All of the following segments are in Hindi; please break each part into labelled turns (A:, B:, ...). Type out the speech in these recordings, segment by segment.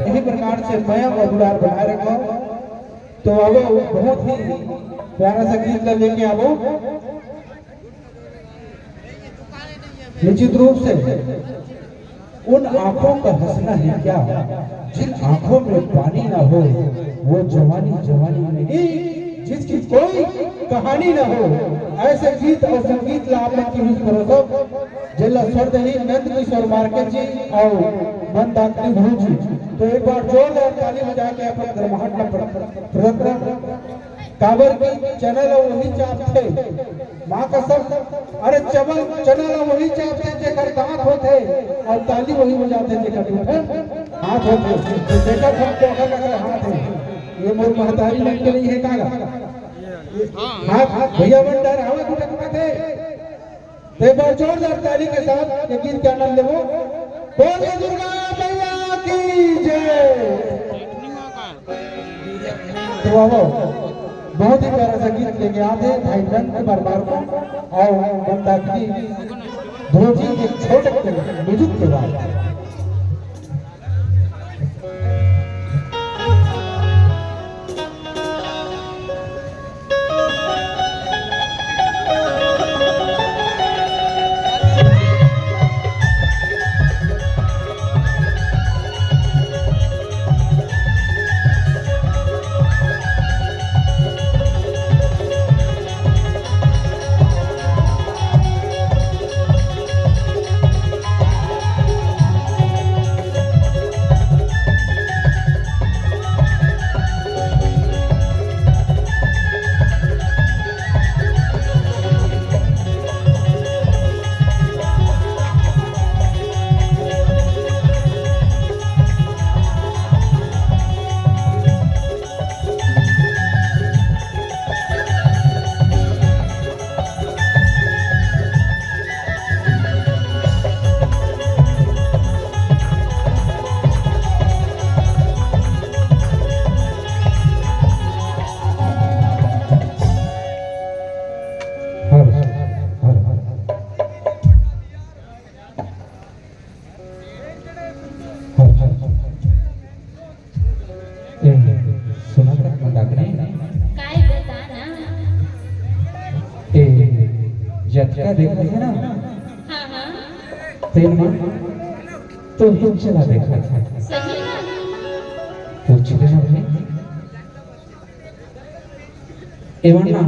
A: यही प्रकार से मैं और दुलार बनाए रखो। तो अब बहुत ही प्यारा सा गीत लेके आवो। निश्चित रूप से उन आंखों का हंसना है क्या जिन आंखों में पानी ना हो, वो जवानी जवानी नहीं जिसकी कोई कहानी ना हो। ऐसे गीत और संगीत ला आपने की परोसो जिला स्वर्दही नंद किशोर मार्केट जी और मंदाकिनी भरू जी। तो एक बार जोरदार ताली बजा के अपन गर्माहट में प्रदर्शन काबर की चैनल वही चाप थे माँ का सब। अरे चैनल वही चाप थे जेकर दांत होते और ताली वही बजाते जेकर टूटे हाथ होते। जेकर हम टोका लगा हाथ है, ये मोर महतारी लग के नहीं है कागा हाथ भैया बंदर हवा टूटना थे। एक बार जोरदार ताली के साथ ये गीत का आनंद लेवो। बोल दुर्गा मैया की जय। तो आओ बहुत ही प्यारा सा गीत लेके आते हैं भाई बहन के बार को और मंदाकिनी भरू जी के छोटे म्यूजिक के बाद। जत्रा देखा था ना? हाँ हाँ। तो हिम चला देखा था। सही है। पूछ लेना भाई। एवं ना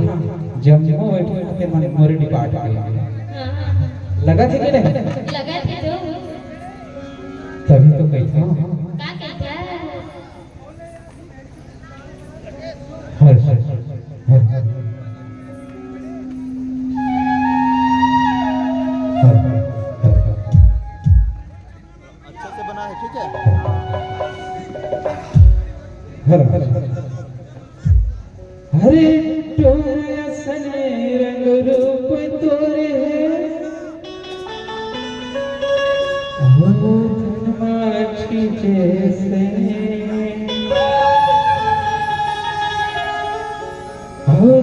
A: जब वो बैठे थे मन मोरे डिपार्ट गए। लगा थी कि नहीं? लगा थी तो। तभी तो कही था। क्या कहता है? हर हरे टोरे सने रंग रूप तोरे माछी जैसे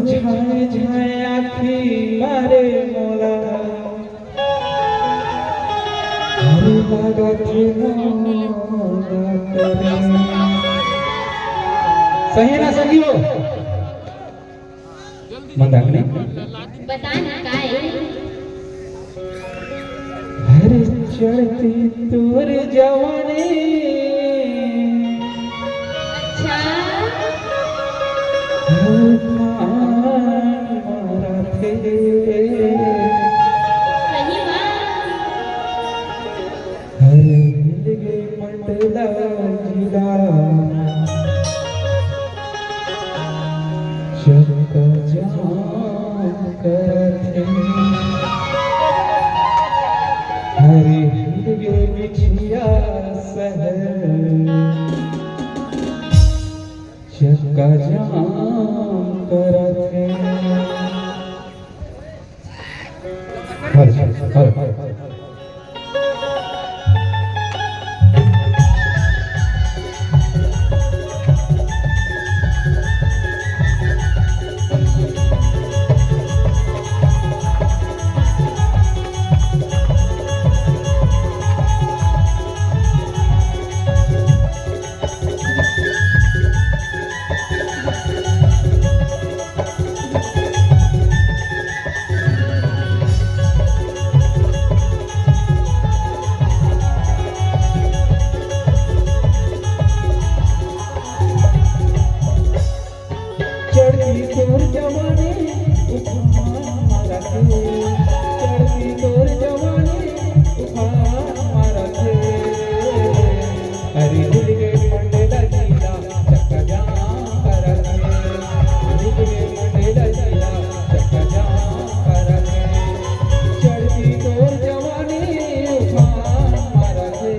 A: झाए झाए आखी मारे मोला हरे लगा थे सही ना सही हो मंदाकिनी
B: बताना काहे
A: हरे चढ़ती तोर जवानी।
B: अच्छा
A: मारा थे
B: सही बात।
A: हरे मिल गए मंडला जिला शंका जाम करते हरे हिलगे बिछिया सहर शंका जाम करते। हर अरे दिल के मंडेला जिला चक्का जाम करके दिल के मंडेला जिला चक्का जाम करके चढ़ती तोर जवानी उफान मारके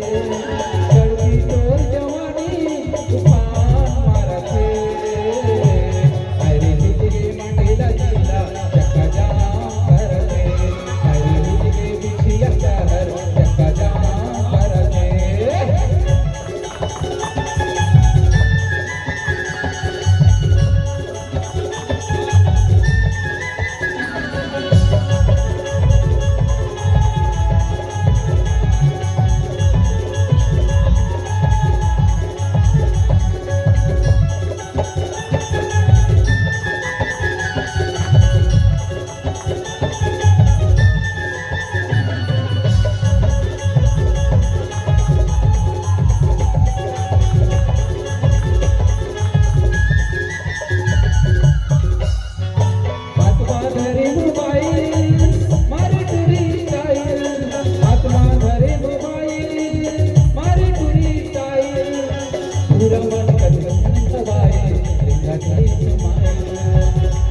A: चढ़ती तोर जवानी उफान मारके अरे दिल के मंडेला जिला चक्का जाम करके अरे दिल के बिछिया शहर चक्का जाम करके आत्मा धरे मोबाइल मारे टुरी स्टाइल आत्मा धरे मोबाइल मारे टुरी स्टाइल पूरा मन कदमी दबाए लिखा गई स्माइल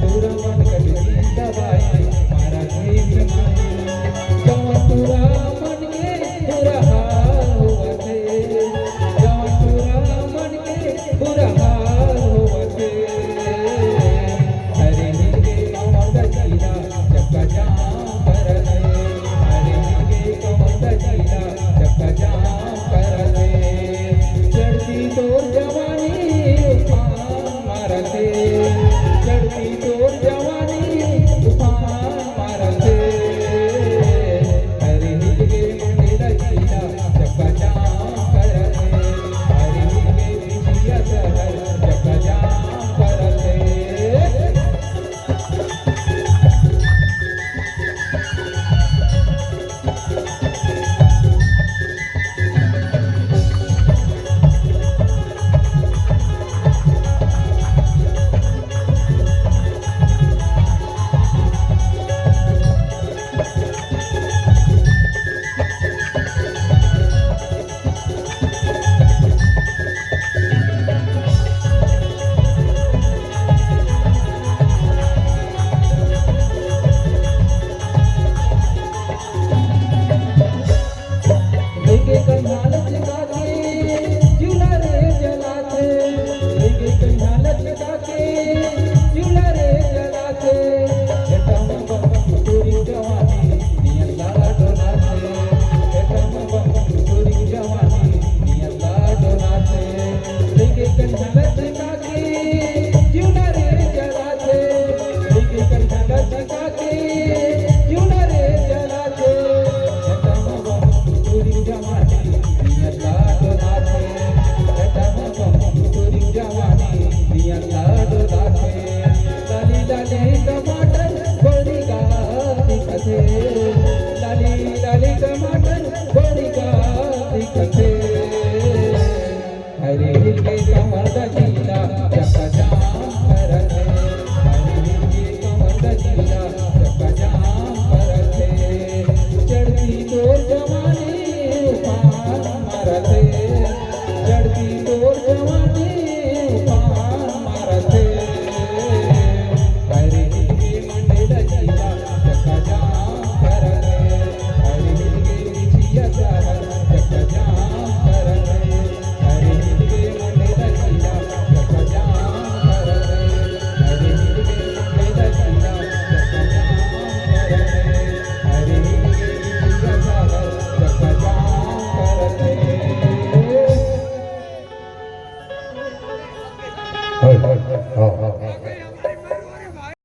A: पूरा मन कदमी दबाए मारा गई स्माइल जवा पूरा मन के पूरा हाल हुआ थे जवा पूरा मन के पूरा हाल हुआ थे हरे नीले कमल जिला चक्का जाम करके हरे नीले कमल जिला चक्का जाम करके चढ़ती तोर जवानी उफान मारके चढ़ती तोर जवानी उफान मारके हरे नीले मंडेला जिला चक्का जाम करके हरे नीले बिछिया शहर चक्का जाम करके लेके कंधाल चिका के चूल्हा रे जलाते लेके कंधाल चिका के चूल्हा रे जलाते एटम बम पूरी जवानी नियत ला डोलाते एटम बम पूरी जवानी नियत ला डोलाते लेके कंधाल चिका के चूल्हा रे जलाते लेके कंधाल चिका के चूल्हा रे जलाते एटम बम पूरी जवानी नियत ला डोलाते एटम बम पूरी जवानी नियत ला डोलाते लाली लाली टमाटर बड़ी का दिखते लाली लाली टमाटर बड़ी का दिखते हरे हिल के कमर जिला चक्का जाम करके हरे हिल के कमर जिला चक्का जाम करके चढ़ती तोर जवानी उफान मारते चढ़ती